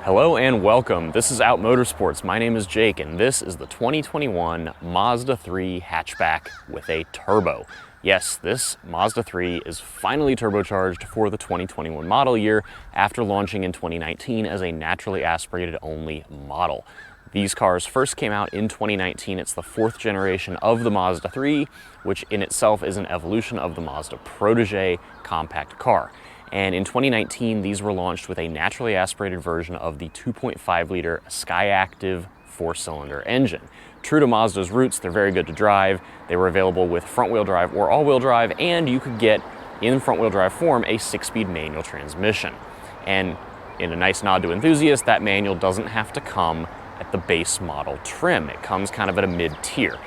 Hello and welcome. This is Out Motorsports. My name is Jake and this is the 2021 Mazda 3 hatchback with a turbo. Yes, this Mazda 3 is finally turbocharged for the 2021 model year after launching in 2019 as a naturally aspirated only model. These cars first came out in 2019. It's the fourth generation of the Mazda 3, which in itself is an evolution of the Mazda Protege compact car. And in 2019, these were launched with a naturally aspirated version of the 2.5-liter Skyactiv four-cylinder engine. True to Mazda's roots, they're very good to drive. They were available with front-wheel drive or all-wheel drive, and you could get, in front-wheel drive form, a 6-speed manual transmission. And in a nice nod to enthusiasts, that manual doesn't have to come at the base model trim. It comes kind of at a mid-tier.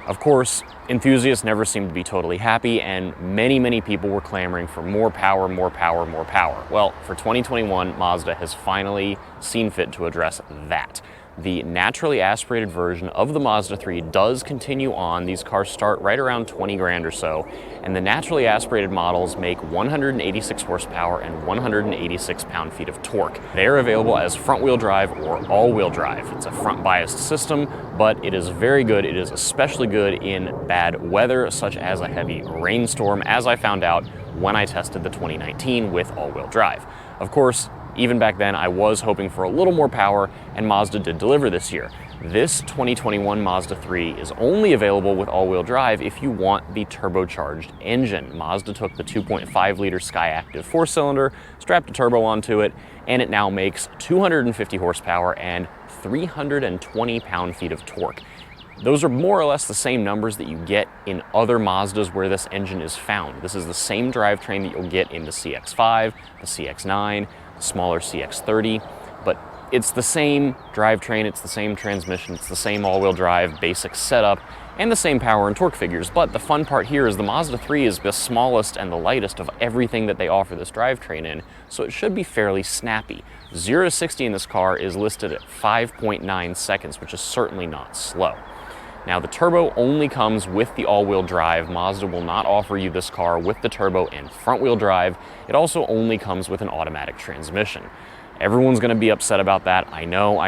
Of course, enthusiasts never seem to be totally happy, and many people were clamoring for more power, more power, more power. Well, for 2021, Mazda has finally seen fit to address that. The naturally aspirated version of the Mazda 3 does continue on. These cars start right around 20 grand or so, and the naturally aspirated models make 186 horsepower and 186 pound-feet of torque. They are available as front-wheel drive or all-wheel drive. It's a front-biased system, but it is very good. It is especially good in bad weather, such as a heavy rainstorm, as I found out when I tested the 2019 with all-wheel drive. Of course, even back then, I was hoping for a little more power, and Mazda did deliver this year. This 2021 Mazda 3 is only available with all-wheel drive if you want the turbocharged engine. Mazda took the 2.5-liter Skyactiv four-cylinder, strapped a turbo onto it, and it now makes 250 horsepower and 320 pound-feet of torque. Those are more or less the same numbers that you get in other Mazdas where this engine is found. This is the same drivetrain that you'll get in the CX-5, the CX-9, smaller CX-30, but it's the same drivetrain, it's the same transmission, it's the same all-wheel drive basic setup, and the same power and torque figures. But the fun part here is the Mazda 3 is the smallest and the lightest of everything that they offer this drivetrain in, so it should be fairly snappy. 0 to 60 in this car is listed at 5.9 seconds, which is certainly not slow. Now, the turbo only comes with the all-wheel drive. Mazda will not offer you this car with the turbo and front-wheel drive. It also only comes with an automatic transmission. Everyone's gonna be upset about that. I know.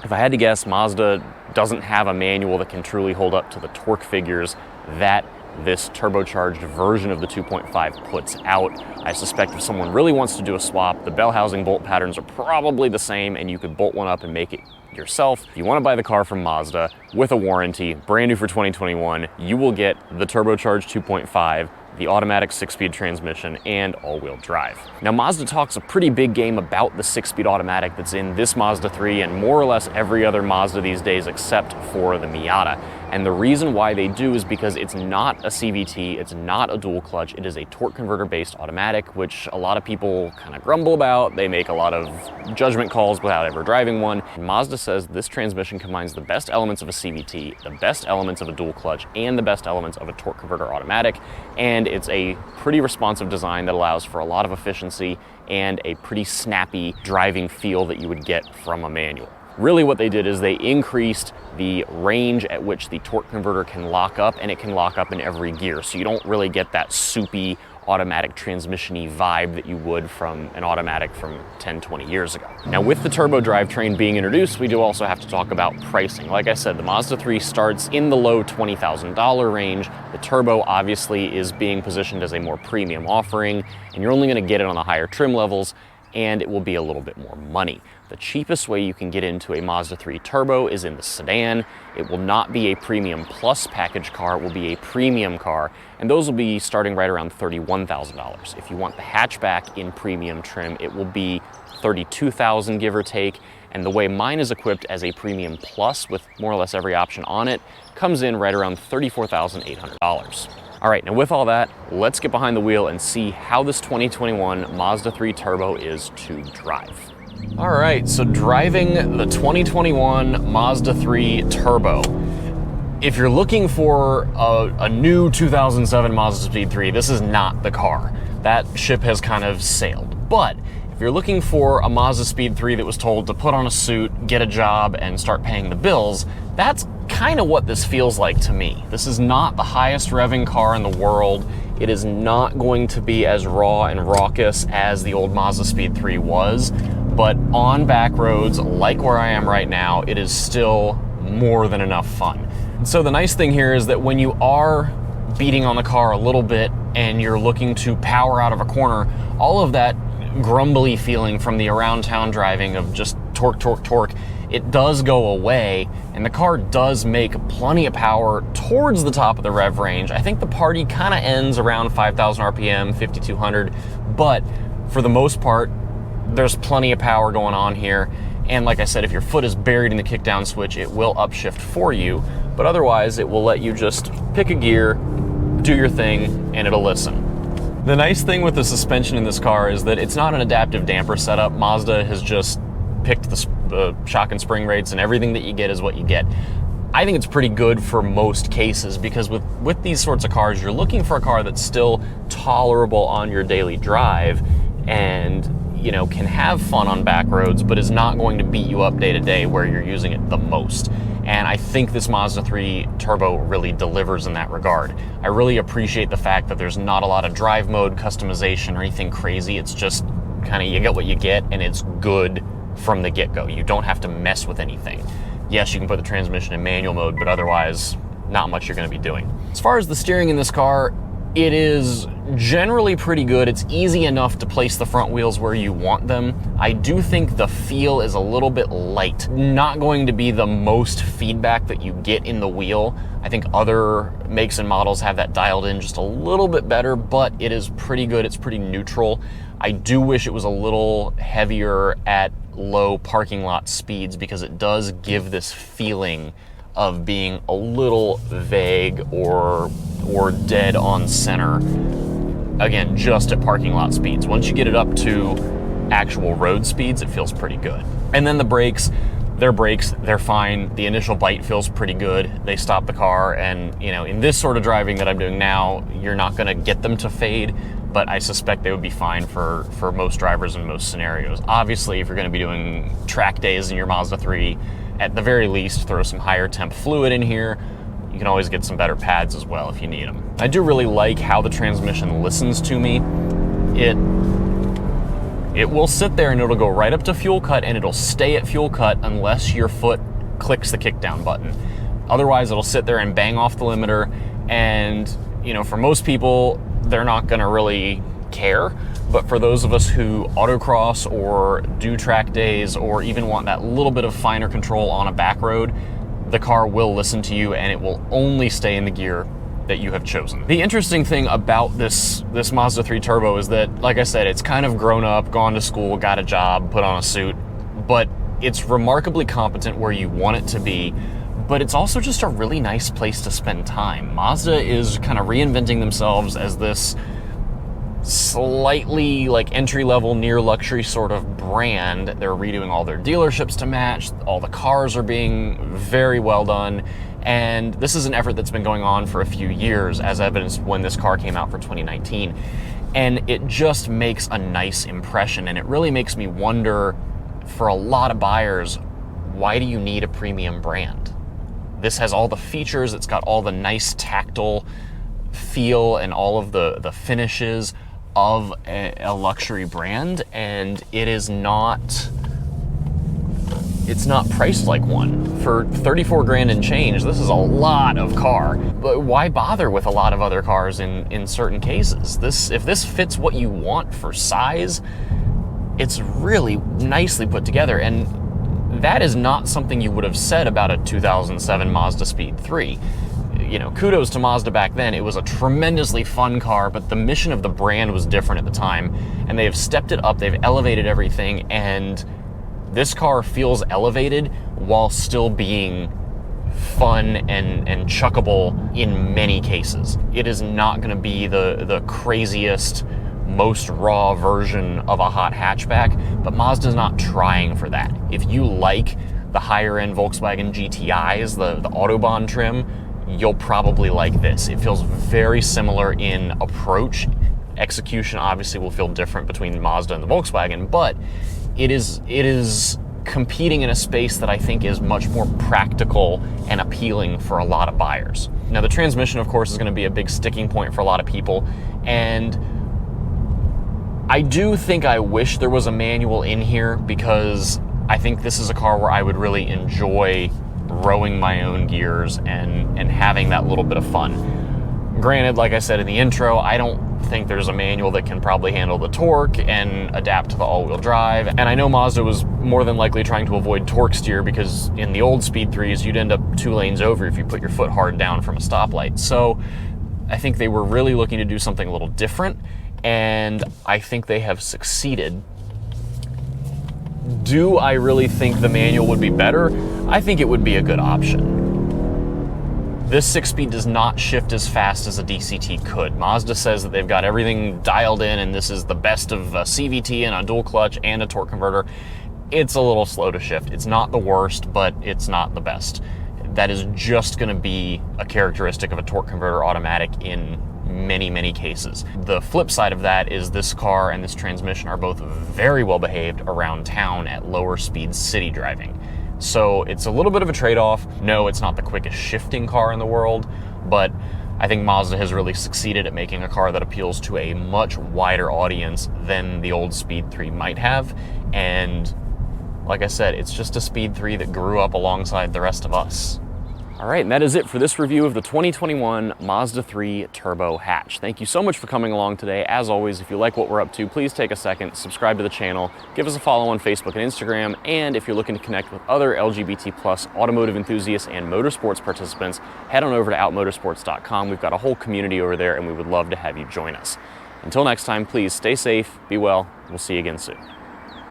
If I had to guess, Mazda doesn't have a manual that can truly hold up to the torque figures that this turbocharged version of the 2.5 puts out. I suspect if someone really wants to do a swap, the bell housing bolt patterns are probably the same, and you could bolt one up and make it yourself. If you want to buy the car from Mazda with a warranty, brand new for 2021, you will get the turbocharged 2.5, the automatic 6-speed transmission, and all-wheel drive. Now, Mazda talks a pretty big game about the 6-speed automatic that's in this Mazda 3 and more or less every other Mazda these days except for the Miata. And the reason why they do is because it's not a CVT, it's not a dual clutch, it is a torque converter based automatic, which a lot of people kind of grumble about. They make a lot of judgment calls without ever driving one. And Mazda says this transmission combines the best elements of a CVT, the best elements of a dual clutch, and the best elements of a torque converter automatic. And it's a pretty responsive design that allows for a lot of efficiency and a pretty snappy driving feel that you would get from a manual. Really what they did is they increased the range at which the torque converter can lock up, and it can lock up in every gear. So you don't really get that soupy automatic transmission-y vibe that you would from an automatic from 10, 20 years ago. Now, with the turbo drivetrain being introduced, we do also have to talk about pricing. Like I said, the Mazda 3 starts in the low $20,000 range. The turbo obviously is being positioned as a more premium offering, and you're only gonna get it on the higher trim levels, and it will be a little bit more money. The cheapest way you can get into a Mazda 3 Turbo is in the sedan. It will not be a Premium Plus package car, it will be a premium car, and those will be starting right around $31,000. If you want the hatchback in premium trim, it will be $32,000, give or take, and the way mine is equipped as a Premium Plus with more or less every option on it comes in right around $34,800. All right, now with all that, let's get behind the wheel and see how this 2021 Mazda 3 Turbo is to drive. All right, so driving the 2021 Mazda 3 Turbo. If you're looking for a new 2007 Mazdaspeed3, this is not the car. That ship has kind of sailed. But if you're looking for a Mazdaspeed3 that was told to put on a suit, get a job, and start paying the bills, that's kind of what this feels like to me. This is not the highest revving car in the world. It is not going to be as raw and raucous as the old Mazdaspeed3 was, but on back roads like where I am right now, it is still more than enough fun. So the nice thing here is that when you are beating on the car a little bit and you're looking to power out of a corner, all of that grumbly feeling from the around town driving of just torque, torque, torque, it does go away, and the car does make plenty of power towards the top of the rev range. I think the party kind of ends around 5,000 RPM, 5,200, but for the most part, there's plenty of power going on here. And like I said, if your foot is buried in the kickdown switch, it will upshift for you, but otherwise it will let you just pick a gear, do your thing, and it'll listen. The nice thing with the suspension in this car is that it's not an adaptive damper setup. Mazda has just picked the shock and spring rates, and everything that you get is what you get. I think it's pretty good for most cases, because with these sorts of cars, you're looking for a car that's still tolerable on your daily drive and, you know, can have fun on back roads, but is not going to beat you up day to day where you're using it the most. And I think this Mazda 3 Turbo really delivers in that regard. I really appreciate the fact that there's not a lot of drive mode customization or anything crazy. It's just kind of, you get what you get, and it's good from the get-go. You don't have to mess with anything. Yes, you can put the transmission in manual mode, but otherwise, not much you're going to be doing. As far as the steering in this car, it is generally pretty good. It's easy enough to place the front wheels where you want them. I do think the feel is a little bit light. Not going to be the most feedback that you get in the wheel. I think other makes and models have that dialed in just a little bit better, but it is pretty good. It's pretty neutral. I do wish it was a little heavier at low parking lot speeds, because it does give this feeling of being a little vague or dead on center. Again, just at parking lot speeds. Once you get it up to actual road speeds, it feels pretty good. And then the brakes, they're fine. The initial bite feels pretty good. They stop the car, and you know, in this sort of driving that I'm doing now, you're not gonna get them to fade, but I suspect they would be fine for most drivers in most scenarios. Obviously, if you're gonna be doing track days in your Mazda 3, at the very least, throw some higher temp fluid in here. You can always get some better pads as well if you need them. I do really like how the transmission listens to me. It will sit there and it'll go right up to fuel cut, and it'll stay at fuel cut unless your foot clicks the kickdown button. Otherwise, it'll sit there and bang off the limiter, and you know, for most people, they're not gonna really care. But for those of us who autocross or do track days, or even want that little bit of finer control on a back road, the car will listen to you, and it will only stay in the gear that you have chosen. The interesting thing about this Mazda 3 Turbo is that, like I said, it's kind of grown up, gone to school, got a job, put on a suit, but it's remarkably competent where you want it to be. But it's also just a really nice place to spend time. Mazda is kind of reinventing themselves as this slightly like entry-level, near luxury sort of brand. They're redoing all their dealerships to match. All the cars are being very well done. And this is an effort that's been going on for a few years, as evidenced when this car came out for 2019. And it just makes a nice impression. And it really makes me wonder, for a lot of buyers, why do you need a premium brand? This has all the features. It's got all the nice tactile feel and all of the finishes of a luxury brand, and it's not priced like one. For 34 grand and change, this is a lot of car. But why bother with a lot of other cars in certain cases? If this fits what you want for size, it's really nicely put together. And that is not something you would have said about a 2007 Mazdaspeed3. You know, kudos to Mazda back then. It was a tremendously fun car, but the mission of the brand was different at the time, and they have stepped it up, they've elevated everything, and this car feels elevated while still being fun and chuckable in many cases. It is not going to be the craziest, most raw version of a hot hatchback, but Mazda's not trying for that. If you like the higher end Volkswagen GTIs, the Autobahn trim, you'll probably like this. It feels very similar in approach. Execution obviously will feel different between Mazda and the Volkswagen, but it is competing in a space that I think is much more practical and appealing for a lot of buyers. Now, the transmission, of course, is going to be a big sticking point for a lot of people, and I do think I wish there was a manual in here, because I think this is a car where I would really enjoy rowing my own gears and having that little bit of fun. Granted, like I said in the intro, I don't think there's a manual that can probably handle the torque and adapt to the all-wheel drive. And I know Mazda was more than likely trying to avoid torque steer, because in the old Speed 3s, you'd end up 2 lanes over if you put your foot hard down from a stoplight. So I think they were really looking to do something a little different, and I think they have succeeded. Do I really think the manual would be better? I think it would be a good option. This 6-speed does not shift as fast as a DCT could. Mazda says that they've got everything dialed in, and this is the best of a CVT and a dual clutch and a torque converter. It's a little slow to shift. It's not the worst, but it's not the best. That is just going to be a characteristic of a torque converter automatic in many, many cases. The flip side of that is this car and this transmission are both very well behaved around town at lower speed city driving. So it's a little bit of a trade-off. No, it's not the quickest shifting car in the world, but I think Mazda has really succeeded at making a car that appeals to a much wider audience than the old Speed 3 might have. And like I said, it's just a Speed 3 that grew up alongside the rest of us. All right, and that is it for this review of the 2021 Mazda 3 Turbo Hatch. Thank you so much for coming along today. As always, if you like what we're up to, please take a second, subscribe to the channel, give us a follow on Facebook and Instagram, and if you're looking to connect with other LGBT+ automotive enthusiasts and motorsports participants, head on over to outmotorsports.com. We've got a whole community over there, and we would love to have you join us. Until next time, please stay safe, be well, we'll see you again soon.